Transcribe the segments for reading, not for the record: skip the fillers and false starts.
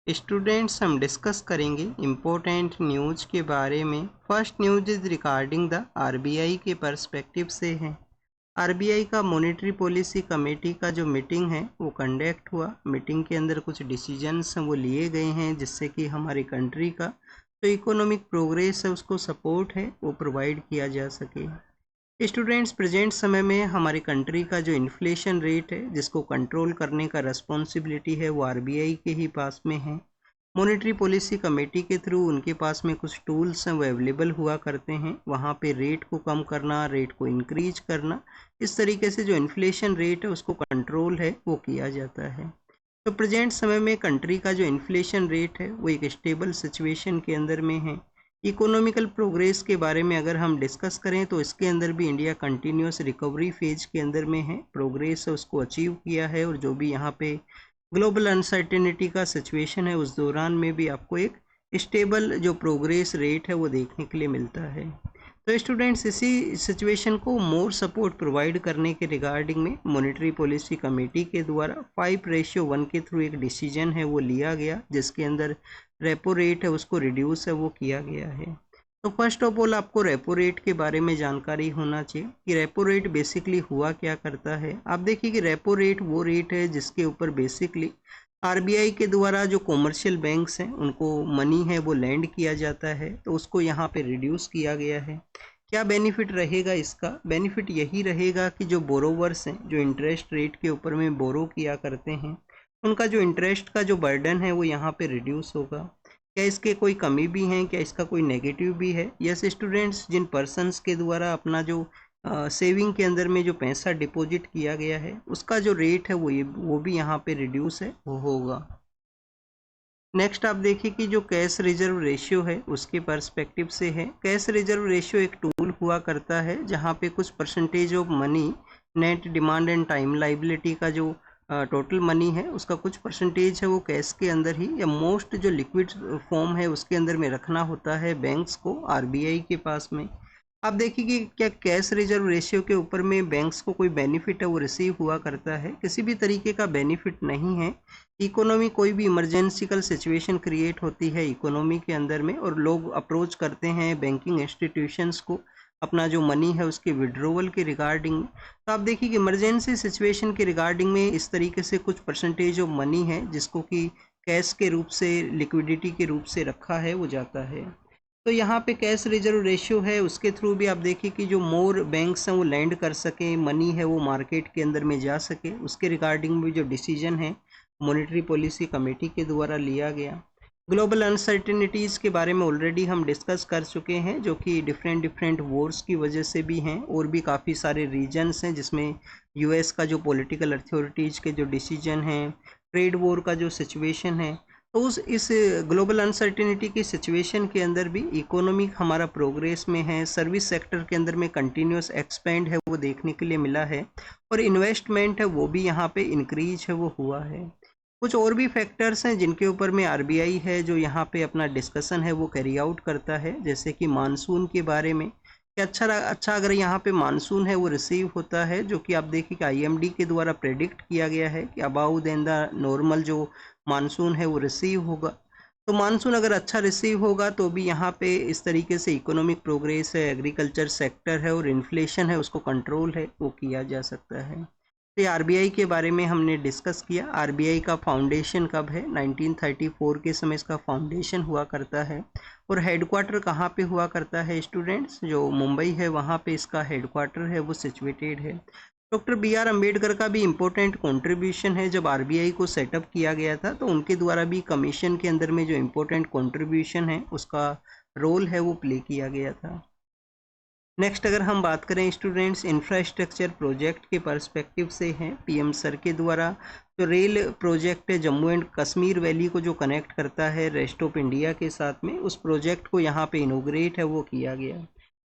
Students हम discuss करेंगे important news के बारे में। First news is regarding the RBI के पर्सपेक्टिव से है। आरबीआई का मॉनेटरी पॉलिसी कमेटी का जो मीटिंग है वो कंडक्ट हुआ। मीटिंग के अंदर कुछ डिसीजंस वो लिए गए हैं जिससे कि हमारी कंट्री का जो इकोनॉमिक प्रोग्रेस है उसको सपोर्ट है वो प्रोवाइड किया जा सके। स्टूडेंट्स प्रेजेंट समय में हमारी कंट्री का जो इन्फ्लेशन रेट है जिसको कंट्रोल करने का रिस्पॉन्सिबिलिटी है वो आरबीआई के ही पास में है। मॉनेटरी पॉलिसी कमेटी के थ्रू उनके पास में कुछ टूल्स हैं वो अवेलेबल हुआ करते हैं। वहाँ पे रेट को कम करना, रेट को इंक्रीज करना, इस तरीके से जो इन्फ्लेशन रेट है उसको कंट्रोल है वो किया जाता है। तो प्रेजेंट समय में कंट्री का जो इन्फ्लेशन रेट है वो एक स्टेबल सिचुएशन के अंदर में है। इकोनॉमिकल प्रोग्रेस के बारे में अगर हम डिस्कस करें तो इसके अंदर भी इंडिया कंटिन्यूस रिकवरी फेज के अंदर में है। प्रोग्रेस है उसको अचीव किया है और जो भी यहाँ पे ग्लोबल अनसर्टेनिटी का सिचुएशन है उस दौरान में भी आपको एक स्टेबल जो प्रोग्रेस रेट है वो देखने के लिए मिलता है। तो स्टूडेंट्स इसी सिचुएशन को मोर सपोर्ट प्रोवाइड करने के रिगार्डिंग में मॉनेटरी पॉलिसी कमेटी के द्वारा 5:1 के थ्रू एक डिसीजन है वो लिया गया जिसके अंदर रेपो रेट है उसको रिड्यूस है वो किया गया है। तो फर्स्ट ऑफ ऑल आपको रेपो रेट के बारे में जानकारी होना चाहिए कि रेपो रेट बेसिकली हुआ क्या करता है। आप देखिए कि रेपो रेट वो रेट है जिसके ऊपर बेसिकली आरबीआई के द्वारा जो कॉमर्शियल बैंक्स हैं उनको मनी है वो लैंड किया जाता है, तो उसको यहाँ पे रिड्यूस किया गया है। क्या बेनिफिट रहेगा इसका? बेनिफिट यही रहेगा कि जो बोरोवर्स हैं जो इंटरेस्ट रेट के ऊपर में बोरो किया करते हैं उनका जो इंटरेस्ट का जो बर्डन है वो यहाँ पे रिड्यूस होगा। क्या इसके कोई कमी भी हैं, क्या इसका कोई नेगेटिव भी है? यस स्टूडेंट्स, जिन पर्सनस के द्वारा अपना जो सेविंग के अंदर में जो पैसा डिपॉजिट किया गया है उसका जो रेट है वो भी यहाँ पे रिड्यूस है वो होगा। नेक्स्ट आप देखिए कि जो कैश रिजर्व रेशियो है उसके पर्सपेक्टिव से है। कैश रिजर्व रेशियो एक टूल हुआ करता है जहाँ पे कुछ percentage of money, net demand and time liability का जो टोटल मनी है उसका कुछ परसेंटेज है वो कैश के अंदर ही या मोस्ट जो लिक्विड फॉर्म है उसके अंदर में रखना होता है बैंक्स को आरबीआई के पास में। आप देखिए कि क्या कैश रिजर्व रेशियो के ऊपर में बैंक्स को कोई बेनिफिट है वो रिसीव हुआ करता है? किसी भी तरीके का बेनिफिट नहीं है। इकोनॉमी कोई भी इमरजेंसिकल सिचुएशन क्रिएट होती है इकोनॉमी के अंदर में और लोग अप्रोच करते हैं बैंकिंग इंस्टीट्यूशंस को अपना जो मनी है उसके विड्रोवल के रिगार्डिंग। तो आप देखिए कि इमरजेंसी सिचुएशन के रिगार्डिंग में इस तरीके से कुछ परसेंटेज ऑफ मनी है जिसको कि कैश के रूप से, लिक्विडिटी के रूप से रखा है वो जाता है। तो यहाँ पे कैश रिजर्व रेशियो है उसके थ्रू भी आप देखिए कि जो मोर बैंक्स हैं वो लैंड कर सकें, मनी है वो मार्केट के अंदर में जा सके, उसके रिगार्डिंग भी जो डिसीजन है मॉनेटरी पॉलिसी कमेटी के द्वारा लिया गया। ग्लोबल अनसर्टेनिटीज़ के बारे में ऑलरेडी हम डिस्कस कर चुके हैं जो कि डिफरेंट वॉर्स की वजह से भी हैं और भी काफ़ी सारे रीजन्स हैं जिसमें यूएस का जो पॉलिटिकल अथॉरिटीज़ के जो डिसीजन हैं, ट्रेड वॉर का जो सिचुएशन है। तो इस ग्लोबल अनसर्टेनिटी की सिचुएशन के अंदर भी इकोनॉमिक हमारा प्रोग्रेस में है, सर्विस सेक्टर के अंदर में कंटिन्यूस एक्सपेंड है वो देखने के लिए मिला है और इन्वेस्टमेंट है वो भी यहाँ पे इंक्रीज है वो हुआ है। कुछ और भी फैक्टर्स हैं जिनके ऊपर में आरबीआई है जो यहाँ पे अपना डिस्कशन है वो कैरी आउट करता है, जैसे कि मानसून के बारे में कि अच्छा अगर यहाँ पे मानसून है वो रिसीव होता है जो कि आप देखिए कि आईएमडी के द्वारा प्रेडिक्ट किया गया है कि अबाउ देन द नॉर्मल जो मानसून है वो रिसीव होगा। तो मानसून अगर अच्छा रिसीव होगा तो भी यहाँ पे इस तरीके से इकोनॉमिक प्रोग्रेस है, एग्रीकल्चर सेक्टर है और इन्फ्लेशन है उसको कंट्रोल है वो किया जा सकता है। तो आरबीआई के बारे में हमने डिस्कस किया। आरबीआई का फाउंडेशन कब है? 1934 के समय इसका फाउंडेशन हुआ करता है और हेडक्वार्टर कहाँ पे हुआ करता है स्टूडेंट्स? जो मुंबई है वहाँ पे इसका हेडक्वार्टर है वो सिचुएटेड है। डॉक्टर बी आर अम्बेडकर का भी इम्पोर्टेंट कंट्रीब्यूशन है। जब आरबीआई को सेटअप किया गया था तो उनके द्वारा भी कमीशन के अंदर में जो इम्पोर्टेंट कंट्रीब्यूशन है उसका रोल है वो प्ले किया गया था। नेक्स्ट अगर हम बात करें स्टूडेंट्स इंफ्रास्ट्रक्चर प्रोजेक्ट के पर्सपेक्टिव से हैं, पीएम सर के द्वारा जो रेल प्रोजेक्ट है जम्मू एंड कश्मीर वैली को जो कनेक्ट करता है रेस्ट ऑफ इंडिया के साथ में, उस प्रोजेक्ट को यहाँ पे इनोग्रेट है वो किया गया।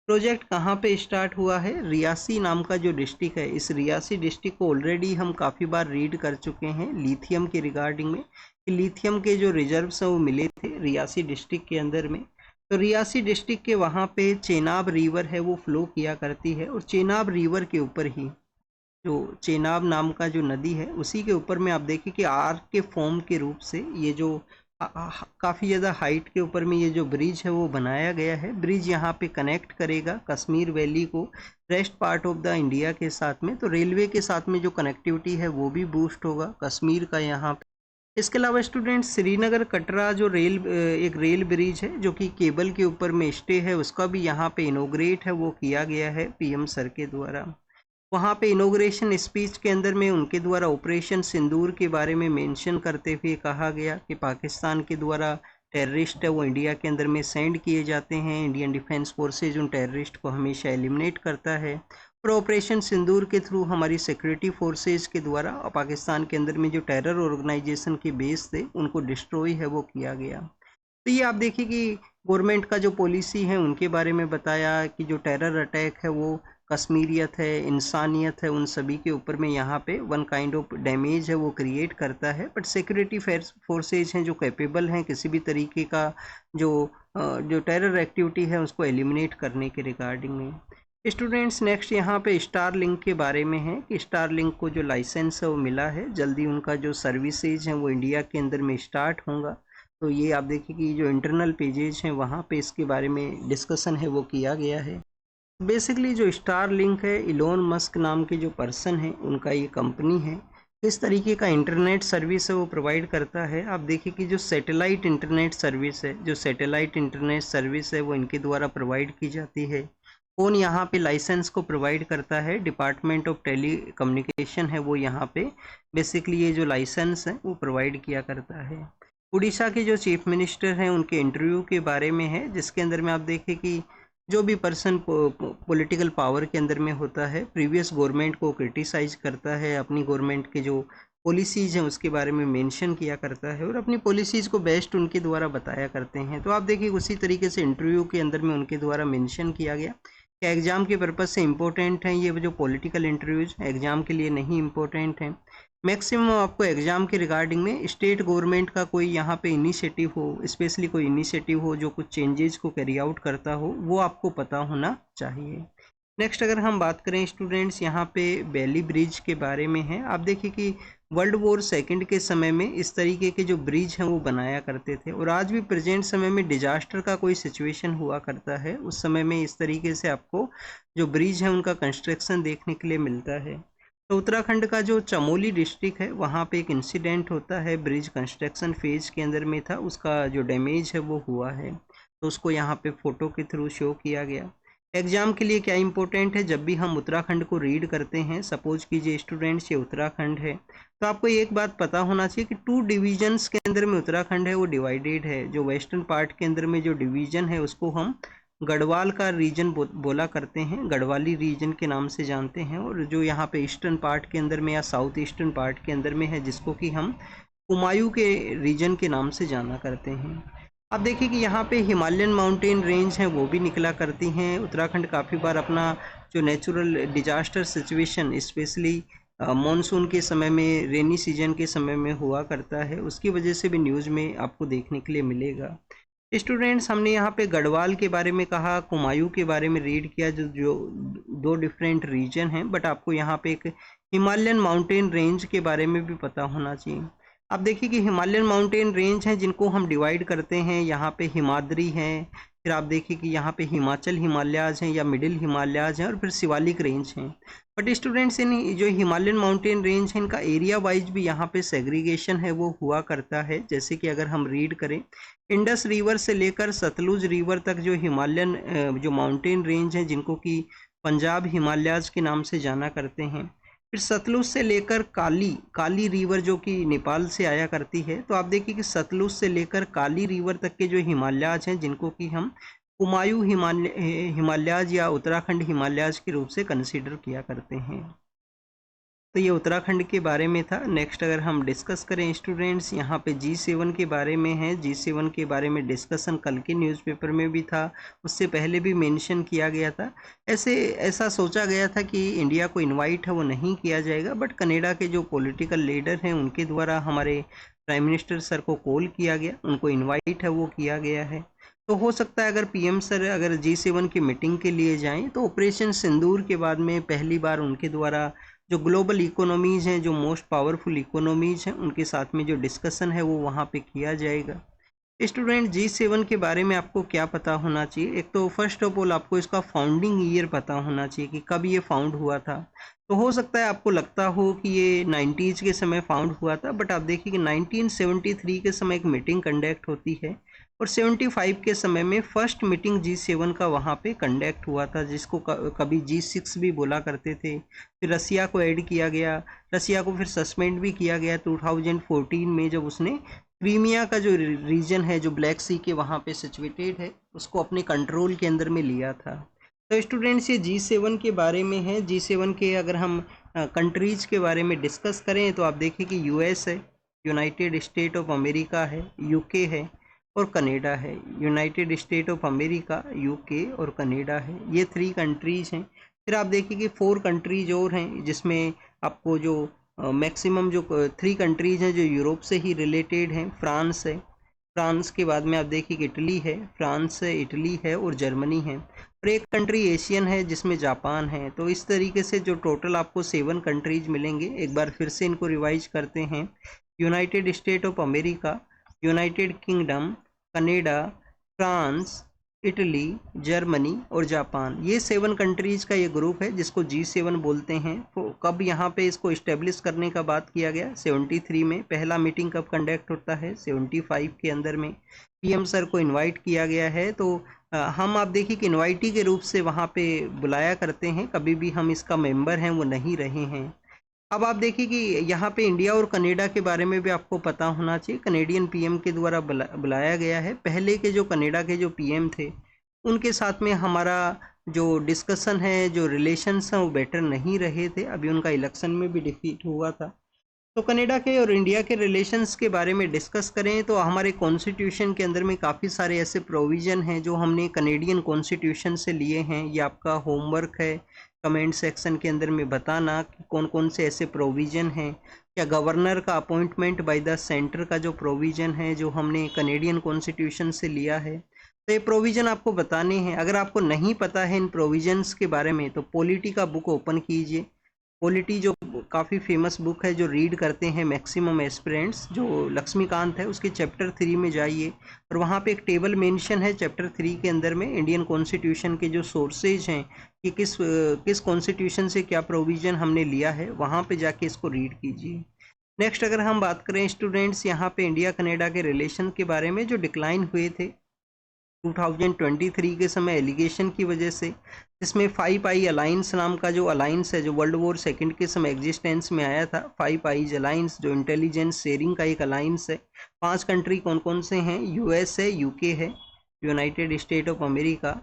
प्रोजेक्ट कहाँ पे स्टार्ट हुआ है? रियासी नाम का जो डिस्ट्रिक्ट है, इस रियासी डिस्ट्रिक्ट को ऑलरेडी हम काफ़ी बार रीड कर चुके हैं लिथियम के रिगार्डिंग में कि लिथियम के जो रिजर्व्स हैं वो मिले थे रियासी डिस्ट्रिक्ट के अंदर में। तो रियासी डिस्ट्रिक्ट के वहाँ पे चेनाब रिवर है वो फ्लो किया करती है और चेनाब रिवर के ऊपर ही जो चेनाब नाम का जो नदी है उसी के ऊपर में आप देखिए कि आर्क के फॉर्म के रूप से ये जो काफ़ी ज़्यादा हाइट के ऊपर में ये जो ब्रिज है वो बनाया गया है। ब्रिज यहाँ पे कनेक्ट करेगा कश्मीर वैली को rest part of the India के साथ में, तो रेलवे के साथ में जो कनेक्टिविटी है वो भी बूस्ट होगा कश्मीर का यहाँ पे। इसके अलावा स्टूडेंट श्रीनगर कटरा जो एक रेल ब्रिज है जो कि केबल के ऊपर में स्टे है, उसका भी यहाँ पे इनोग्रेट है वो किया गया है पीएम सर के द्वारा। वहाँ पे इनोग्रेशन स्पीच के अंदर में उनके द्वारा ऑपरेशन सिंदूर के बारे में मेंशन करते हुए कहा गया कि पाकिस्तान के द्वारा टेररिस्ट है वो इंडिया के अंदर में सेंड किए जाते हैं, इंडियन डिफेंस फोर्सेज उन टेररिस्ट को हमेशा एलिमिनेट करता है, और ऑपरेशन सिंदूर के थ्रू हमारी सिक्योरिटी फोर्सेज के द्वारा पाकिस्तान के अंदर में जो टेरर ऑर्गेनाइजेशन के बेस थे उनको डिस्ट्रॉय है वो किया गया। तो ये आप देखिए कि गवर्नमेंट का जो पॉलिसी है उनके बारे में बताया कि जो टेरर अटैक है वो कश्मीरियत है, इंसानियत है, उन सभी के ऊपर में यहाँ पे वन काइंड ऑफ डैमेज है वो क्रिएट करता है, बट सिक्योरिटी फोर्सेज हैं जो कैपेबल हैं किसी भी तरीके का जो टेरर एक्टिविटी है उसको एलिमिनेट करने के रिगार्डिंग में। स्टूडेंट्स नेक्स्ट यहाँ पे स्टार लिंक के बारे में है कि स्टार लिंक को जो लाइसेंस है वो मिला है, जल्दी उनका जो सर्विसेज हैं वो इंडिया के अंदर में स्टार्ट होगा। तो ये आप देखिए कि जो इंटरनल पेजेज हैं वहाँ पे इसके बारे में डिस्कशन है वो किया गया है। बेसिकली जो स्टार लिंक है इलोन मस्क नाम के जो पर्सन है उनका ये कंपनी है, किस तरीके का इंटरनेट सर्विस है वो प्रोवाइड करता है। आप देखिए कि जो सैटेलाइट इंटरनेट सर्विस है वो इनके द्वारा प्रोवाइड की जाती है। कौन यहाँ पे लाइसेंस को प्रोवाइड करता है? डिपार्टमेंट ऑफ टेली कम्युनिकेशन है वो यहाँ पे बेसिकली ये जो लाइसेंस है वो प्रोवाइड किया करता है। उड़ीसा के जो चीफ मिनिस्टर हैं उनके इंटरव्यू के बारे में है, जिसके अंदर में आप देखें कि जो भी पर्सन पॉलिटिकल पावर के अंदर में होता है प्रीवियस गवर्नमेंट को क्रिटिसाइज करता है, अपनी गवर्नमेंट के जो पॉलिसीज़ हैं उसके बारे में मेंशन किया करता है और अपनी पॉलिसीज़ को बेस्ट उनके द्वारा बताया करते हैं। तो आप देखिए उसी तरीके से इंटरव्यू के अंदर में उनके द्वारा मेंशन किया गया कि एग्ज़ाम के पर्पज़ से इम्पोर्टेंट हैं ये जो पॉलिटिकल इंटरव्यूज एग्ज़ाम के लिए नहीं इम्पोर्टेंट हैं। मैक्सिमम आपको एग्ज़ाम के रिगार्डिंग में स्टेट गवर्नमेंट का कोई यहाँ पे इनिशिएटिव हो, स्पेशली कोई इनिशिएटिव हो जो कुछ चेंजेस को कैरी आउट करता हो, वो आपको पता होना चाहिए। नेक्स्ट अगर हम बात करें स्टूडेंट्स यहाँ पे बेली ब्रिज के बारे में है। आप देखिए कि वर्ल्ड वॉर सेकंड के समय में इस तरीके के जो ब्रिज हैं वो बनाया करते थे और आज भी प्रेजेंट समय में डिजास्टर का कोई सिचुएशन हुआ करता है उस समय में इस तरीके से आपको जो ब्रिज है उनका कंस्ट्रक्शन देखने के लिए मिलता है। तो उत्तराखंड का जो चमोली डिस्ट्रिक्ट है वहाँ पे एक इंसिडेंट होता है, ब्रिज कंस्ट्रक्शन फेज के अंदर में था, उसका जो डैमेज है वो हुआ है, तो उसको यहाँ पे फोटो के थ्रू शो किया गया। एग्जाम के लिए क्या इंपॉर्टेंट है, जब भी हम उत्तराखंड को रीड करते हैं, सपोज कीजिए स्टूडेंट्स ये उत्तराखंड है, तो आपको एक बात पता होना चाहिए कि 2 डिवीजन्स के अंदर में उत्तराखंड है वो डिवाइडेड है। जो वेस्टर्न पार्ट के अंदर में जो डिवीजन है उसको हम गढ़वाल का रीजन बोला करते हैं, गढ़वाली रीजन के नाम से जानते हैं, और जो यहाँ पे ईस्टर्न पार्ट के अंदर में या साउथ ईस्टर्न पार्ट के अंदर में है जिसको कि हम कुमायूं के रीजन के नाम से जाना करते हैं। आप देखिए कि यहाँ पे हिमालयन माउंटेन रेंज हैं वो भी निकला करती हैं। उत्तराखंड काफ़ी बार अपना जो natural disaster situation specially monsoon के समय में, रेनी सीजन के समय में हुआ करता है, उसकी वजह से भी न्यूज़ में आपको देखने के लिए मिलेगा। स्टूडेंट्स हमने यहाँ पे गढ़वाल के बारे में कहा, कुमायूं के बारे में रीड किया, जो 2 डिफरेंट रीजन हैं, बट आपको यहाँ पे एक हिमालयन माउंटेन रेंज के बारे में भी पता होना चाहिए। आप देखिए कि हिमालयन माउंटेन रेंज हैं जिनको हम डिवाइड करते हैं, यहाँ पे हिमाद्री हैं, फिर आप देखिए कि यहाँ पे हिमाचल हिमालयाज हैं या मिडिल हिमालयाज हैं, और फिर शिवालिक रेंज हैं। बट स्टूडेंट्स इन जो हिमालयन माउंटेन रेंज है इनका एरिया वाइज भी यहाँ पे सेग्रीगेशन है वो हुआ करता है। जैसे कि अगर हम रीड करें, इंडस रिवर से लेकर सतलुज रिवर तक जो हिमालयन जो माउंटेन रेंज हैं जिनको कि पंजाब हिमालयाज के नाम से जाना करते हैं, फिर सतलुज से लेकर काली रिवर जो कि नेपाल से आया करती है, तो आप देखिए कि सतलुज से लेकर काली रिवर तक के जो हिमालयाज हैं जिनको कि हम कुमायूं हिमालयाज या उत्तराखंड हिमालयाज के रूप से कंसीडर किया करते हैं। तो ये उत्तराखंड के बारे में था। नेक्स्ट अगर हम डिस्कस करें स्टूडेंट्स, यहाँ पे G7 के बारे में है। G7 के बारे में डिस्कशन कल के न्यूज़पेपर में भी था, उससे पहले भी मेंशन किया गया था। ऐसा सोचा गया था कि इंडिया को इनवाइट है वो नहीं किया जाएगा, बट कनाडा के जो पॉलिटिकल लीडर हैं उनके द्वारा हमारे प्राइम मिनिस्टर सर को कॉल किया गया, उनको इन्वाइट है वो किया गया है। तो हो सकता है अगर PM सर अगर G7 की मीटिंग के लिए जाएँ तो ऑपरेशन सिंदूर के बाद में पहली बार उनके द्वारा जो ग्लोबल इकोनॉमीज़ हैं, जो मोस्ट पावरफुल इकोनॉमीज़ हैं, उनके साथ में जो डिस्कशन है वो वहाँ पे किया जाएगा। स्टूडेंट G7 के बारे में आपको क्या पता होना चाहिए? एक तो फर्स्ट ऑफ ऑल आपको इसका फाउंडिंग ईयर पता होना चाहिए कि कब ये फाउंड हुआ था। तो हो सकता है आपको लगता हो कि ये 90s के समय फाउंड हुआ था, बट आप देखिए कि 1973 के समय एक मीटिंग कंडक्ट होती है और 75 के समय में फर्स्ट मीटिंग G7 का वहाँ पे कंडक्ट हुआ था, जिसको कभी G6 भी बोला करते थे। फिर रसिया को ऐड किया गया, रसिया को फिर सस्पेंड भी किया गया 2014 में, जब उसने क्रीमिया का जो रीजन है जो ब्लैक सी के वहाँ पे सिचुएटेड है उसको अपने कंट्रोल के अंदर में लिया था। तो स्टूडेंट्स ये G7 के बारे में है। G7 के अगर हम कंट्रीज़ के बारे में डिस्कस करें तो आप देखिए कि यूएस है, यूनाइटेड स्टेट ऑफ अमेरिका है, यूके है और कनाडा है। United state of America, UK और कनाडा है, ये 3 कंट्रीज़ हैं। फिर आप देखिए कि 4 कंट्रीज और हैं जिसमें आपको जो मैक्सिमम जो 3 कंट्रीज़ हैं जो यूरोप से ही रिलेटेड हैं। फ्रांस है, फ्रांस के बाद में आप देखिए कि इटली है, फ्रांस है, इटली है और जर्मनी है। और एक कंट्री एशियन है जिसमें जापान है। तो इस तरीके से जो टोटल आपको 7 कंट्रीज मिलेंगे, एक बार फिर से इनको रिवाइज करते हैं। United state of America, United kingdom, Canada, France, Italy, Germany और जापान, ये 7 कंट्रीज़ का ये ग्रुप है जिसको G7 बोलते हैं। तो कब यहाँ पे इसको इस्टेब्लिश करने का बात किया गया? 73 में। पहला मीटिंग कब कंडक्ट होता है? 75 के अंदर में। पीएम सर को इनवाइट किया गया है। तो हम आप देखिए कि इनवाइटी के रूप से वहाँ पे बुलाया करते हैं, कभी भी हम इसका मेंबर हैं वो नहीं रहे हैं। अब आप देखिए कि यहाँ पे इंडिया और कनाडा के बारे में भी आपको पता होना चाहिए। कनेडियन पीएम के द्वारा बुलाया गया है। पहले के जो कनाडा के जो पीएम थे उनके साथ में हमारा जो डिस्कशन है, जो रिलेशंस हैं वो बेटर नहीं रहे थे। अभी उनका इलेक्शन में भी डिफीट हुआ था। तो कनाडा के और इंडिया के रिलेशंस के बारे में डिस्कस करें तो हमारे कॉन्स्टिट्यूशन के अंदर में काफ़ी सारे ऐसे प्रोविज़न हैं जो हमने कनेडियन कॉन्स्टिट्यूशन से लिए हैं। ये आपका होमवर्क है, कमेंट सेक्शन के अंदर में बताना कि कौन कौन से ऐसे प्रोविज़न हैं। क्या गवर्नर का अपॉइंटमेंट बाय द सेंटर का जो प्रोविज़न है जो हमने कनेडियन कॉन्स्टिट्यूशन से लिया है, तो ये प्रोविज़न आपको बताने हैं। अगर आपको नहीं पता है इन प्रोविज़न्स के बारे में तो पॉलिटी का बुक ओपन कीजिए। पॉलिटी जो काफ़ी फेमस बुक है जो रीड करते हैं मैक्सिमम एस्पिरेंट्स, जो लक्ष्मीकांत है, उसके चैप्टर 3 में जाइए और वहाँ पे एक टेबल मेंशन है चैप्टर 3 के अंदर में इंडियन कॉन्स्टिट्यूशन के जो सोर्सेज हैं कि किस कॉन्स्टिट्यूशन से क्या प्रोविज़न हमने लिया है, वहाँ पे जाके इसको रीड कीजिए। नेक्स्ट अगर हम बात करें स्टूडेंट्स यहाँ पे इंडिया कनाडा के रिलेशन के बारे में, जो डिक्लाइन हुए थे 2023 के समय एलिगेशन की वजह से, जिसमें 5 आई अलाइंस नाम का जो अलाइंस है जो वर्ल्ड वॉर सेकंड के समय एग्जिस्टेंस में आया था, 5 आईज अलाइंस जो इंटेलिजेंस शेयरिंग का एक अलाइंस है। 5 कंट्री कौन कौन से हैं? यूएस है, यूके है, United state of America,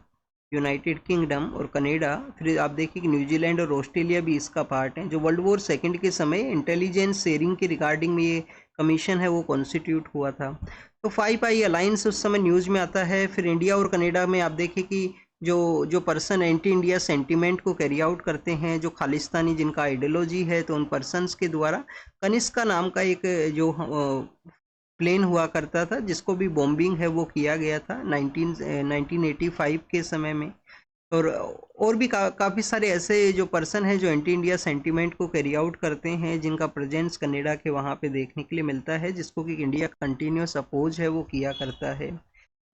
United kingdom और कनाडा। फिर आप देखिए कि न्यूजीलैंड और ऑस्ट्रेलिया भी इसका पार्ट है। जो वर्ल्ड वॉर सेकंड के समय इंटेलिजेंस शेयरिंग के रिगार्डिंग में ये कमीशन है वो कॉन्स्टिट्यूट हुआ था। तो 5 आई अलाइंस उस समय न्यूज़ में आता है। फिर इंडिया और कनाडा में आप देखिए कि जो पर्सन एंटी इंडिया सेंटीमेंट को कैरी आउट करते हैं, जो खालिस्तानी जिनका आइडियोलॉजी है, तो उन पर्सनस के द्वारा कनिष्का नाम का एक जो प्लेन हुआ करता था जिसको भी बॉम्बिंग है वो किया गया था 1985 के समय में। और भी काफ़ी सारे ऐसे जो पर्सन हैं जो एंटी इंडिया सेंटीमेंट को कैरी आउट करते हैं, जिनका प्रेजेंस कनाडा के वहाँ पे देखने के लिए मिलता है, जिसको कि इंडिया कंटिन्यूस अपोज है वो किया करता है।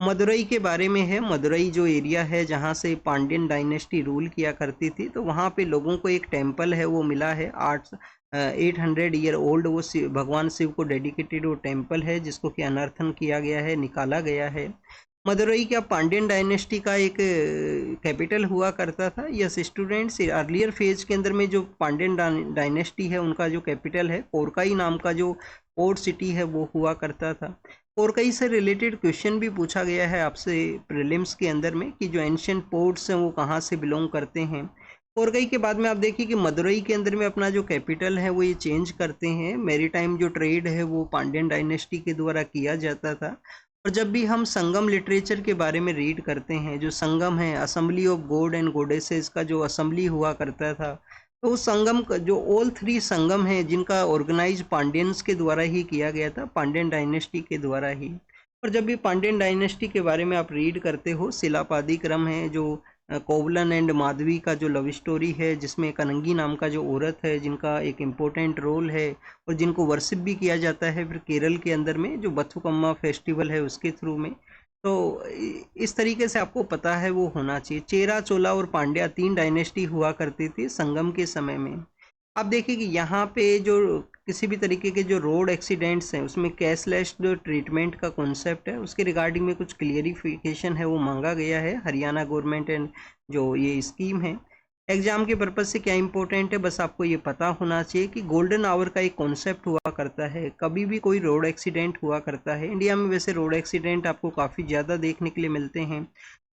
मदुरई के बारे में है। मदुरई जो एरिया है जहाँ से पांड्यन डायनेस्टी रूल किया करती थी, तो वहाँ पे लोगों को एक टेम्पल है वो मिला है 800 ईयर ओल्ड। वो भगवान शिव को डेडिकेटेड वो टेम्पल है जिसको कि अनर्थन किया गया है, निकाला गया है। मदुरई क्या पांड्यन डायनेस्टी का एक कैपिटल हुआ करता था? यस स्टूडेंट्स, अर्लियर फेज के अंदर में जो पांड्यन डायनेस्टी है उनका जो कैपिटल है कोरकाई नाम का जो पोर्ट सिटी है वो हुआ करता था। कोरकाई से रिलेटेड क्वेश्चन भी पूछा गया है आपसे प्रीलिम्स के अंदर में कि जो एंशियंट पोर्ट्स हैं वो कहाँ से बिलोंग करते हैं। कोरकाई के बाद में आप देखिए कि मदुरई के अंदर में अपना जो कैपिटल है वो ये चेंज करते हैं। मैरीटाइम जो ट्रेड है वो पांड्यन डायनेस्टी के द्वारा किया जाता था। और जब भी हम संगम लिटरेचर के बारे में रीड करते हैं, जो संगम है assembly of God and goddesses का जो असेंबली हुआ करता था, तो उस संगम का जो ऑल 3 संगम है जिनका ऑर्गेनाइज पांड्यंस के द्वारा ही किया गया था, पांड्यन डायनेस्टी के द्वारा ही। और जब भी पांड्यन डायनेस्टी के बारे में आप रीड करते हो, शिलापादी क्रम है जो कोवलन एंड माधवी का जो लव स्टोरी है, जिसमें कनंगी नाम का जो औरत है जिनका एक इम्पोर्टेंट रोल है और जिनको वर्शिप भी किया जाता है फिर केरल के अंदर में जो बथुकम्मा फेस्टिवल है उसके थ्रू में। तो इस तरीके से आपको पता है वो होना चाहिए। चेरा, चोला और पांड्या 3 डायनेस्टी हुआ करती थी संगम के समय में। आप देखिए कि यहाँ पे जो किसी भी तरीके के जो रोड एक्सीडेंट्स हैं उसमें कैशलेस जो ट्रीटमेंट का कॉन्सेप्ट है उसके रिगार्डिंग में कुछ क्लियरिफिकेशन है वो मांगा गया है हरियाणा गवर्नमेंट एंड जो ये स्कीम है। एग्जाम के पर्पज से क्या इंपॉर्टेंट है, बस आपको ये पता होना चाहिए कि गोल्डन आवर का एक कॉन्सेप्ट हुआ करता है कभी भी कोई रोड एक्सीडेंट हुआ करता है। इंडिया में वैसे रोड एक्सीडेंट आपको काफ़ी ज़्यादा देखने के लिए मिलते हैं।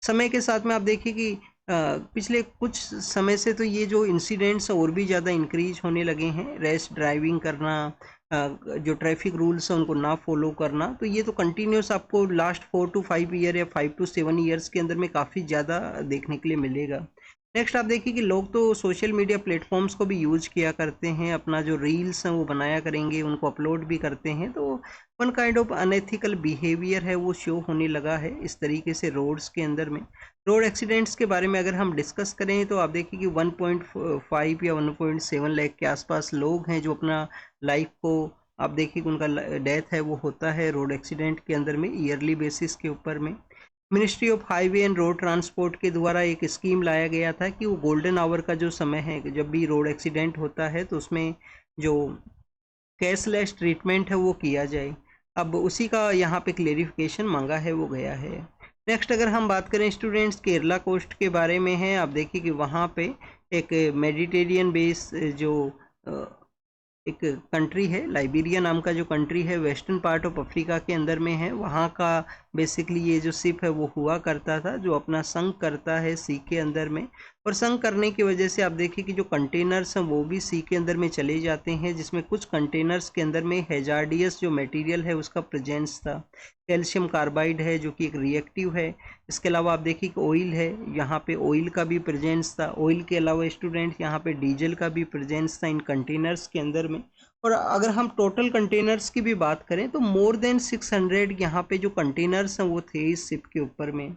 समय के साथ में आप देखिए कि पिछले कुछ समय से तो ये जो इंसिडेंट्स और भी ज़्यादा इंक्रीज होने लगे हैं। रैश ड्राइविंग करना, जो ट्रैफिक रूल्स हैं उनको ना फॉलो करना, तो ये तो कंटिन्यूस आपको लास्ट 4 to 5 ईयर या 5 to 7 ईयर्स के अंदर में काफ़ी ज़्यादा देखने के लिए मिलेगा। नेक्स्ट आप देखिए कि लोग तो सोशल मीडिया प्लेटफॉर्म्स को भी यूज किया करते हैं, अपना जो रील्स हैं वो बनाया करेंगे, उनको अपलोड भी करते हैं, तो one kind of unethical behaviour है वो शो होने लगा है इस तरीके से रोड्स के अंदर में। रोड एक्सीडेंट्स के बारे में अगर हम डिस्कस करें तो आप देखिए कि 1.5 या 1.7 लाख के आसपास लोग हैं जो अपना लाइफ को, आप देखिए कि उनका डेथ है वो होता है रोड एक्सीडेंट के अंदर में ईयरली बेसिस के ऊपर में। Ministry of highway and road transport के द्वारा एक स्कीम लाया गया था कि वो गोल्डन आवर का जो समय है जब भी रोड एक्सीडेंट होता है तो उसमें जो कैशलेस ट्रीटमेंट है वो किया जाए। अब उसी का यहाँ पे क्लेरिफिकेशन मांगा है वो गया है। नेक्स्ट अगर हम बात करें स्टूडेंट्स केरला कोस्ट के बारे में है, आप देखिए कि वहाँ पे एक मेडिटेरियन बेस जो एक कंट्री है, लाइबेरिया नाम का जो कंट्री है वेस्टर्न पार्ट ऑफ अफ्रीका के अंदर में है, वहाँ का बेसिकली ये जो शिप है वो हुआ करता था जो अपना संक करता है सी के अंदर में। और संक करने की वजह से आप देखिए कि जो कंटेनर्स हैं वो भी सी के अंदर में चले जाते हैं, जिसमें कुछ कंटेनर्स के अंदर में हैजार्डियस जो मटेरियल है उसका प्रेजेंस था। कैल्शियम कार्बाइड है जो कि एक रिएक्टिव है। इसके अलावा आप देखिए कि ऑयल है, यहाँ पे ऑयल का भी प्रेजेंस था। ऑयल के अलावा स्टूडेंट यहाँ पे डीजल का भी प्रेजेंस था इन कंटेनर्स के अंदर में। और अगर हम टोटल कंटेनर्स की भी बात करें तो मोर देन 600 यहाँ पे जो कंटेनर्स हैं वो थे इस शिप के ऊपर में।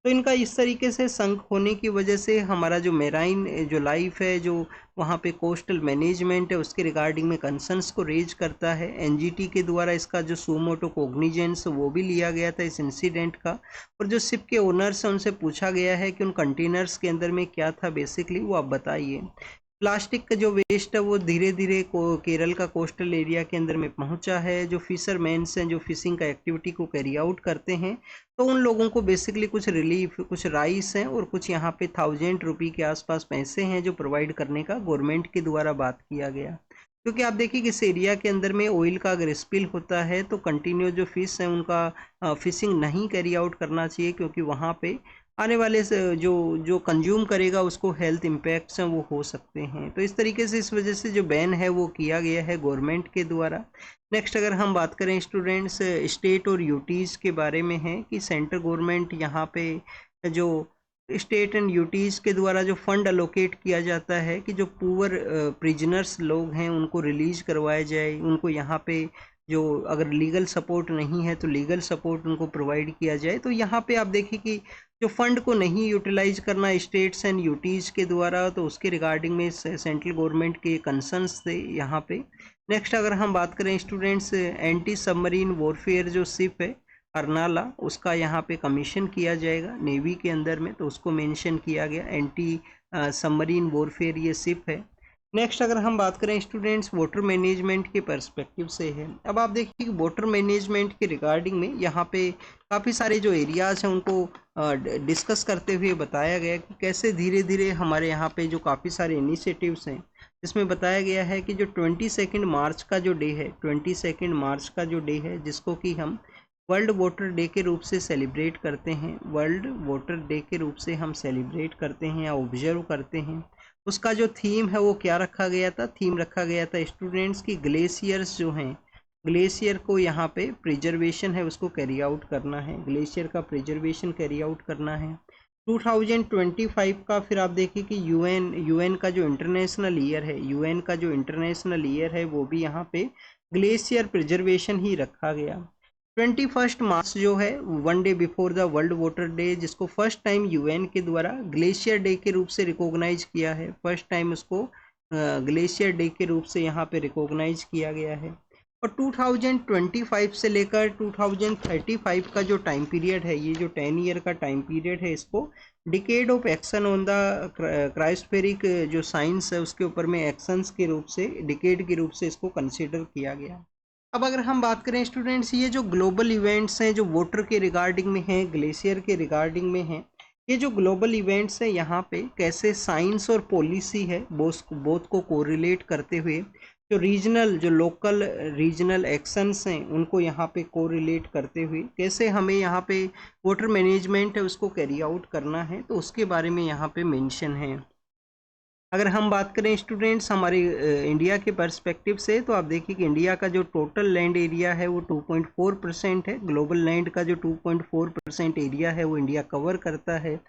तो इनका इस तरीके से संक होने की वजह से हमारा जो मेराइन जो लाइफ है, जो वहाँ पे कोस्टल मैनेजमेंट है, उसके रिगार्डिंग में कंसर्न्स को रेज करता है। एनजीटी के द्वारा इसका जो सुमोटो कोग्निजेंस वो भी लिया गया था इस इंसिडेंट का। और जो शिप के ओनर्स हैं उनसे पूछा गया है कि उन कंटेनर्स के अंदर में क्या था बेसिकली वो आप बताइए। प्लास्टिक का जो वेस्ट है वो धीरे धीरे केरल का कोस्टल एरिया के अंदर में पहुंचा है। जो फिशरमैन्स हैं जो फिशिंग का एक्टिविटी को कैरी आउट करते हैं तो उन लोगों को बेसिकली कुछ रिलीफ, कुछ राइस हैं और कुछ यहाँ पे 1000 रुपये के आसपास पैसे हैं जो प्रोवाइड करने का गवर्नमेंट के द्वारा बात किया गया। क्योंकि आप देखिए कि इस एरिया के अंदर में ऑयल का अगर स्पिल होता है तो कंटिन्यू जो फिश हैं उनका फिशिंग नहीं कैरी आउट करना चाहिए, क्योंकि वहाँ पे आने वाले से जो जो कंज्यूम करेगा उसको हेल्थ इम्पैक्ट्स हैं वो हो सकते हैं। तो इस तरीके से इस वजह से जो बैन है वो किया गया है गवर्नमेंट के द्वारा। नेक्स्ट अगर हम बात करें स्टूडेंट्स स्टेट और यूटीज़ के बारे में है कि सेंट्रल गवर्नमेंट यहाँ पे जो स्टेट एंड यूटीज़ के द्वारा जो फंड अलोकेट किया जाता है कि जो पुअर प्रिजनर्स लोग हैं उनको रिलीज करवाया जाए, उनको यहाँ पे जो अगर लीगल सपोर्ट नहीं है तो लीगल सपोर्ट उनको प्रोवाइड किया जाए। तो यहाँ पे आप देखिए कि जो फंड को नहीं यूटिलाइज करना स्टेट्स एंड यूटीज़ के द्वारा, तो उसके रिगार्डिंग में सेंट्रल गवर्नमेंट के कंसर्न्स थे यहाँ पे। नेक्स्ट अगर हम बात करें स्टूडेंट्स एंटी सबमरीन वॉरफेयर जो शिप है अर्नाला, उसका यहाँ पे कमीशन किया जाएगा नेवी के अंदर में, तो उसको मेंशन किया गया एंटी सबमरीन वॉरफेयर ये शिप है। नेक्स्ट अगर हम बात करें स्टूडेंट्स वाटर मैनेजमेंट के पर्सपेक्टिव से है। अब आप देखिए कि वाटर मैनेजमेंट के रिगार्डिंग में यहाँ पे काफ़ी सारे जो एरियाज़ हैं उनको डिस्कस करते हुए बताया गया कि कैसे धीरे धीरे हमारे यहाँ पे जो काफ़ी सारे इनिशिएटिव्स हैं, जिसमें बताया गया है कि जो 22 मार्च का जो डे है, 22 मार्च का जो डे है जिसको कि हम वर्ल्ड वाटर डे के रूप से सेलिब्रेट करते हैं, वर्ल्ड वाटर डे के रूप से हम सेलिब्रेट करते हैं या ऑब्जर्व करते हैं। उसका जो थीम है वो क्या रखा गया था, थीम रखा गया था स्टूडेंट्स की ग्लेशियर्स जो हैं, ग्लेशियर को यहाँ पे प्रिजर्वेशन है उसको कैरी आउट करना है, ग्लेशियर का प्रिजर्वेशन कैरी आउट करना है। 2025 का फिर आप देखिए कि यूएन का जो इंटरनेशनल ईयर है, यूएन का जो इंटरनेशनल ईयर है वो भी यहाँ पे ग्लेशियर प्रिजर्वेशन ही रखा गया। 21 मार्च जो है 1 day before the world water day, जिसको फर्स्ट टाइम यूएन के द्वारा ग्लेशियर डे के रूप से रिकॉग्नाइज किया है। फर्स्ट टाइम उसको ग्लेशियर डे के रूप से यहाँ पे रिकॉग्नाइज किया गया है। और 2025 से लेकर 2035 का जो टाइम पीरियड है, ये जो 10 ईयर का टाइम पीरियड है, इसको decade of action on the cryospheric जो साइंस है उसके ऊपर में एक्शंस के रूप से, डिकेड के रूप से इसको कंसिडर किया गया। अब अगर हम बात करें स्टूडेंट्स, ये जो ग्लोबल इवेंट्स हैं जो वाटर के रिगार्डिंग में हैं, ग्लेशियर के रिगार्डिंग में हैं, ये जो ग्लोबल इवेंट्स हैं यहाँ पे कैसे साइंस और पॉलिसी है बोथ को कोरिलेट करते हुए जो रीजनल, जो लोकल रीजनल एक्शंस हैं उनको यहाँ पे कोरिलेट करते हुए कैसे हमें यहाँ पे वाटर मैनेजमेंट है उसको कैरी आउट करना है, तो उसके बारे में यहाँ पे मेंशन है। अगर हम बात करें स्टूडेंट्स हमारे इंडिया के पर्सपेक्टिव से, तो आप देखिए कि इंडिया का जो टोटल लैंड एरिया है वो 2.4% है। ग्लोबल लैंड का जो 2.4% एरिया है वो इंडिया कवर करता है।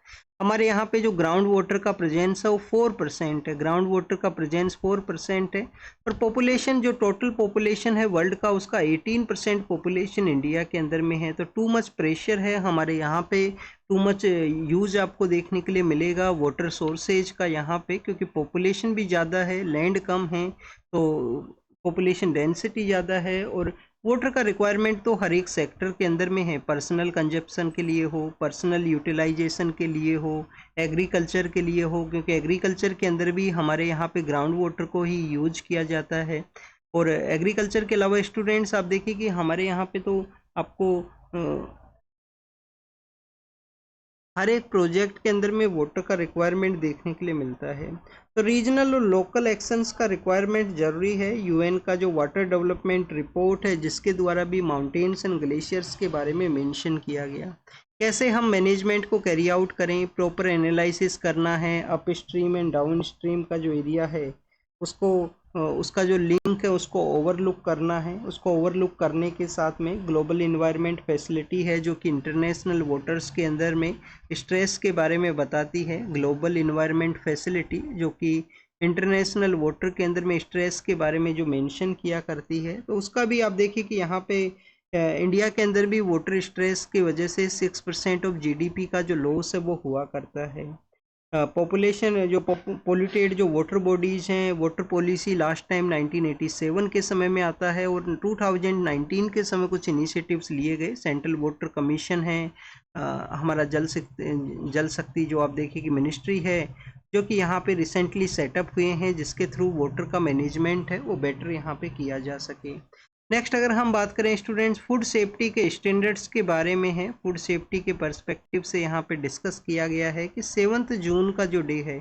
हमारे यहाँ पे जो ग्राउंड वाटर का प्रेजेंस है वो 4% है, ग्राउंड वाटर का प्रेजेंस 4% है। और पॉपुलेशन, जो टोटल पॉपुलेशन है वर्ल्ड का, उसका 18% पॉपुलेशन इंडिया के अंदर में है। तो टू मच प्रेशर है हमारे यहाँ पे, टू मच यूज आपको देखने के लिए मिलेगा वाटर सोर्सेज का यहाँ पे, क्योंकि पॉपुलेशन भी ज़्यादा है, लैंड कम है, तो पॉपुलेशन डेंसिटी ज़्यादा है। और वाटर का रिक्वायरमेंट तो हर एक सेक्टर के अंदर में है, पर्सनल कंजप्शन के लिए हो, पर्सनल यूटिलाइजेशन के लिए हो, एग्रीकल्चर के लिए हो, क्योंकि एग्रीकल्चर के अंदर भी हमारे यहाँ पे ग्राउंड वाटर को ही यूज किया जाता है। और एग्रीकल्चर के अलावा स्टूडेंट्स आप देखिए कि हमारे यहाँ पे तो आपको हर एक प्रोजेक्ट के अंदर में वाटर का रिक्वायरमेंट देखने के लिए मिलता है। तो रीजनल और लोकल एक्शंस का रिक्वायरमेंट जरूरी है। यूएन का जो वाटर डेवलपमेंट रिपोर्ट है जिसके द्वारा भी माउंटेन्स एंड ग्लेशियर्स के बारे में मेंशन किया गया, कैसे हम मैनेजमेंट को कैरी आउट करें, प्रॉपर एनालिसिस करना है, up stream and down stream का जो एरिया है उसको उसका जो लिंक है उसको ओवरलुक करना है। उसको ओवरलुक करने के साथ में ग्लोबल इन्वायरमेंट फैसिलिटी है जो कि इंटरनेशनल वाटर्स के अंदर में स्ट्रेस के बारे में बताती है। ग्लोबल इन्वायरमेंट फैसिलिटी जो कि इंटरनेशनल वाटर के अंदर में स्ट्रेस के बारे में जो मेंशन किया करती है, तो उसका भी आप देखिए कि यहाँ पे इंडिया के अंदर भी वाटर स्ट्रेस की वजह से 6% ऑफ जीडीपी का जो लॉस है वो हुआ करता है। पॉपुलेशन जो पोल्यूटेड जो वाटर बॉडीज हैं, वाटर पॉलिसी लास्ट टाइम 1987 के समय में आता है, और 2019 के समय कुछ इनिशिएटिव्स लिए गए। सेंट्रल वाटर कमीशन है, हमारा जल शक्ति जो आप देखिए कि मिनिस्ट्री है, जो कि यहाँ पे रिसेंटली सेटअप हुए हैं, जिसके थ्रू वाटर का मैनेजमेंट है वो बेटर यहाँ पे किया जा सके। नेक्स्ट अगर हम बात करें स्टूडेंट्स फूड सेफ्टी के स्टैंडर्ड्स के बारे में है, फूड सेफ्टी के पर्सपेक्टिव से यहाँ पे डिस्कस किया गया है कि 7 जून का जो डे है,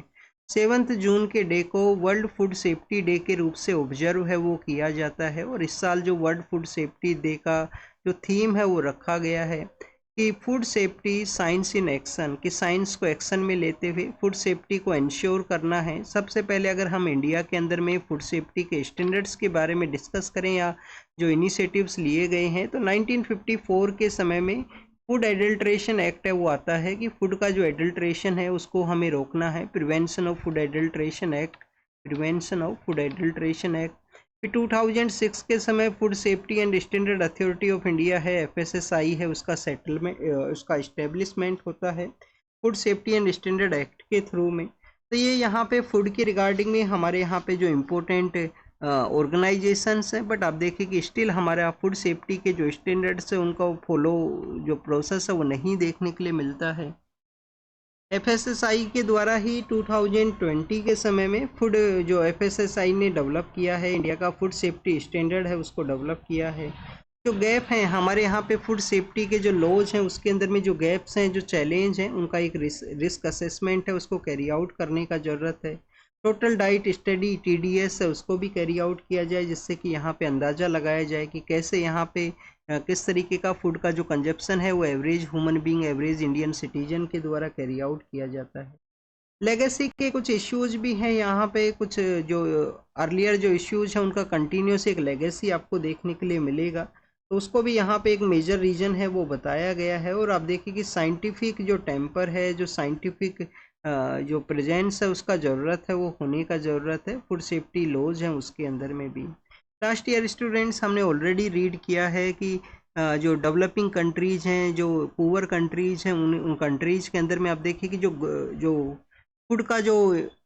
7 जून के डे को वर्ल्ड फूड सेफ्टी डे के रूप से ऑब्जर्व है वो किया जाता है। और इस साल जो वर्ल्ड फूड सेफ्टी डे का जो थीम है वो रखा गया है कि food safety science in action, कि साइंस को एक्शन में लेते हुए फूड सेफ्टी को इंश्योर करना है। सबसे पहले अगर हम इंडिया के अंदर में फूड सेफ्टी के स्टैंडर्ड्स के बारे में डिस्कस करें या जो इनिशिएटिव्स लिए गए हैं, तो 1954 के समय में फूड एडल्ट्रेशन एक्ट है वो आता है कि फूड का जो एडल्ट्रेशन है उसको हमें रोकना है। Prevention of food adulteration act, prevention of food adulteration act. फिर 2006 के समय food safety and standard authority of India है, एफएसएसआई है, उसका सेटलमेंट, उसका इस्टेब्लिशमेंट होता है food safety and standard act के थ्रू में। तो ये यहाँ पे फूड की रिगार्डिंग में हमारे यहाँ पे जो इम्पोर्टेंट ऑर्गेनाइजेशंस हैं, बट आप देखिए कि स्टिल हमारे फूड सेफ्टी के जो स्टैंडर्ड्स है उनका फॉलो जो प्रोसेस है वो नहीं देखने के लिए मिलता है। एफएसएसआई के द्वारा ही 2020 के समय में फूड जो एफएसएसआई ने डेवलप किया है, इंडिया का फूड सेफ्टी स्टैंडर्ड है उसको डेवलप किया है। जो गैप हैं हमारे यहाँ पे फूड सेफ्टी के जो लॉज हैं उसके अंदर में जो गैप्स हैं, जो चैलेंज हैं, उनका एक रिस्क असेसमेंट है उसको कैरी आउट करने का ज़रूरत है। टोटल डाइट स्टडी टीडीएस है उसको भी कैरी आउट किया जाए, जिससे कि यहाँ पे अंदाज़ा लगाया जाए कि कैसे यहाँ पे किस तरीके का फूड का जो कंजप्शन है वो average human being, average Indian citizen के द्वारा कैरी आउट किया जाता है। लेगेसी के कुछ इश्यूज भी हैं यहाँ पे, कुछ जो अर्लियर जो इश्यूज हैं उनका कंटिन्यूस एक लेगेसी आपको देखने के लिए मिलेगा, तो उसको भी यहाँ पे एक मेजर रीजन है वो बताया गया है। और आप देखिए कि साइंटिफिक जो टेम्पर है, जो साइंटिफिक जो प्रेजेंस है उसका ज़रूरत है, वो होने का ज़रूरत है फूड सेफ्टी लॉज हैं उसके अंदर में भी। लास्ट ईयर स्टूडेंट्स हमने ऑलरेडी रीड किया है कि जो डेवलपिंग कंट्रीज हैं, जो पुअर कंट्रीज हैं, उन कंट्रीज के अंदर में आप देखिए कि जो फूड का जो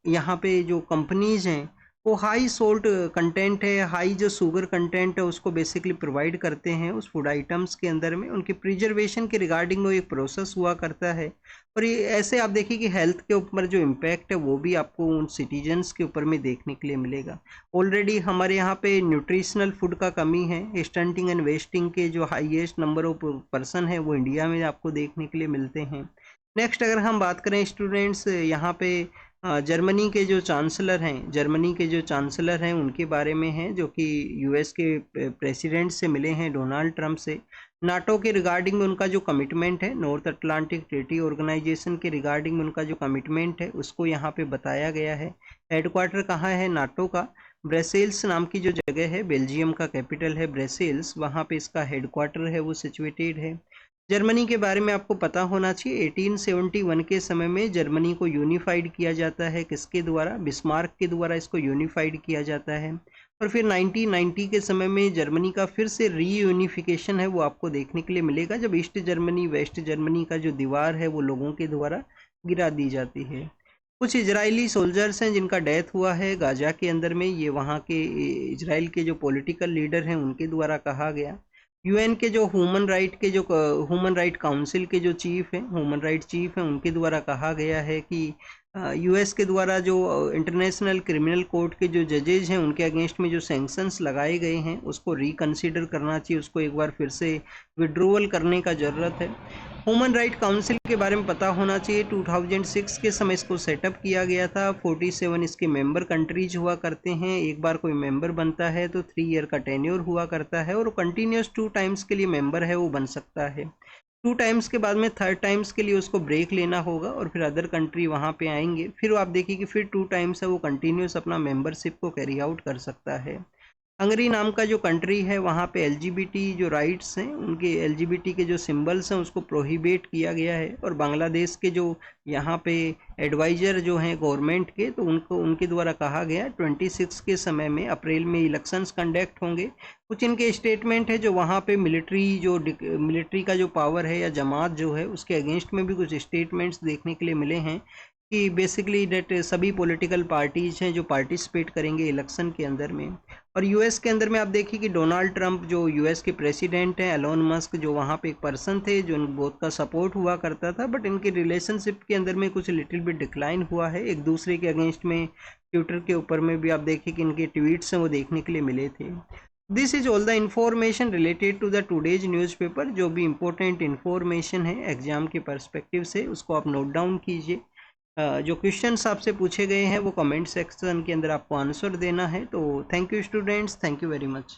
यहाँ पे जो कंपनीज हैं वो हाई सोल्ट कंटेंट है, हाई जो शुगर कंटेंट है उसको बेसिकली प्रोवाइड करते हैं उस फूड आइटम्स के अंदर में। उनकी प्रिजर्वेशन के रिगार्डिंग वो एक प्रोसेस हुआ करता है। और ये ऐसे आप देखिए कि हेल्थ के ऊपर जो इम्पैक्ट है वो भी आपको उन सिटीजन्स के ऊपर में देखने के लिए मिलेगा। ऑलरेडी हमारे यहाँ पे न्यूट्रिशनल फूड का कमी है, स्टंटिंग एंड वेस्टिंग के जो हाईएस्ट नंबर ऑफ पर्सन है वो इंडिया में आपको देखने के लिए मिलते हैं। नेक्स्ट अगर हम बात करें स्टूडेंट्स, यहाँ पे जर्मनी के जो चांसलर हैं उनके बारे में हैं, जो कि यूएस के प्रेसिडेंट से मिले हैं, डोनाल्ड ट्रंप से। नाटो के रिगार्डिंग में उनका जो कमिटमेंट है, नॉर्थ अटलांटिक ट्रीटी ऑर्गेनाइजेशन के रिगार्डिंग में उनका जो कमिटमेंट है उसको यहाँ पे बताया गया है। हेडक्वार्टर कहाँ है नाटो का? ब्रसेल्स नाम की जो जगह है, बेल्जियम का कैपिटल है ब्रसेल्स, वहाँ पे इसका हेडक्वार्टर है वो सिचुएटेड है। जर्मनी के बारे में आपको पता होना चाहिए, 1871 के समय में जर्मनी को यूनिफाइड किया जाता है। किसके द्वारा? बिस्मार्क के द्वारा इसको यूनिफाइड किया जाता है। और फिर 1990 के समय में जर्मनी का फिर से रीयूनिफिकेशन है वो आपको देखने के लिए मिलेगा, जब ईस्ट जर्मनी वेस्ट जर्मनी का जो दीवार है वो लोगों के द्वारा गिरा दी जाती है। कुछ इजरायली सोल्जर्स हैं जिनका डेथ हुआ है गाजा के अंदर में, ये वहाँ के इजराइल के जो पॉलिटिकल लीडर हैं उनके द्वारा कहा गया। यूएन के जो ह्यूमन राइट काउंसिल के जो ह्यूमन राइट चीफ हैं, उनके द्वारा कहा गया है कि यूएस के द्वारा जो इंटरनेशनल क्रिमिनल कोर्ट के जो जजेज हैं उनके अगेंस्ट में जो सैंक्शंस लगाए गए हैं उसको रिकंसीडर करना चाहिए, उसको एक बार फिर से विड्रोवल करने का ज़रूरत है। ह्यूमन राइट काउंसिल के बारे में पता होना चाहिए, 2006 के समय इसको सेटअप किया गया था। 47 इसके मेंबर कंट्रीज हुआ करते हैं। एक बार कोई मेंबर बनता है तो 3 ईयर का टेन्योर हुआ करता है, और कंटिन्यूस 2 टाइम्स के लिए मेंबर है वो बन सकता है। 2 टाइम्स के बाद में 3rd टाइम्स के लिए उसको ब्रेक लेना होगा और फिर अदर कंट्री वहाँ पे आएंगे, फिर आप देखिए कि फिर 2 टाइम्स है वो कंटिन्यूस अपना मेंबरशिप को कैरी आउट कर सकता है। हंगरी नाम का जो कंट्री है वहाँ पे एलजीबीटी जो राइट्स हैं, उनके एलजीबीटी के जो सिंबल्स हैं उसको प्रोहिबिट किया गया है। और बांग्लादेश के जो यहाँ पे एडवाइज़र जो हैं गवर्नमेंट के, तो उनके द्वारा कहा गया 26 के समय में अप्रैल में इलेक्शंस कंडक्ट होंगे। कुछ इनके स्टेटमेंट है जो वहाँ पे मिलिट्री का जो पावर है या जमात जो है उसके अगेंस्ट में भी कुछ स्टेटमेंट्स देखने के लिए मिले हैं कि बेसिकली डेट सभी पॉलिटिकल पार्टीज हैं जो पार्टिसिपेट करेंगे इलेक्शन के अंदर में। और यूएस के अंदर में आप देखिए कि डोनाल्ड ट्रंप जो यूएस के प्रेसिडेंट हैं, एलोन मस्क जो वहाँ पे एक पर्सन थे जो इन बोथ का सपोर्ट हुआ करता था, बट इनके रिलेशनशिप के अंदर में कुछ लिटिल बिट डिक्लाइन हुआ है एक दूसरे के अगेंस्ट में। ट्विटर के ऊपर में भी आप देखिए कि इनके ट्वीट्स हैं वो देखने के लिए मिले थे। This is all the information related to the today's newspaper. जो भी इम्पोर्टेंट इन्फॉर्मेशन है एग्जाम के पर्सपेक्टिव से उसको आप नोट डाउन कीजिए। जो क्वेश्चंस आपसे पूछे गए हैं वो कमेंट सेक्शन के अंदर आपको आंसर देना है। तो thank you students, thank you very much.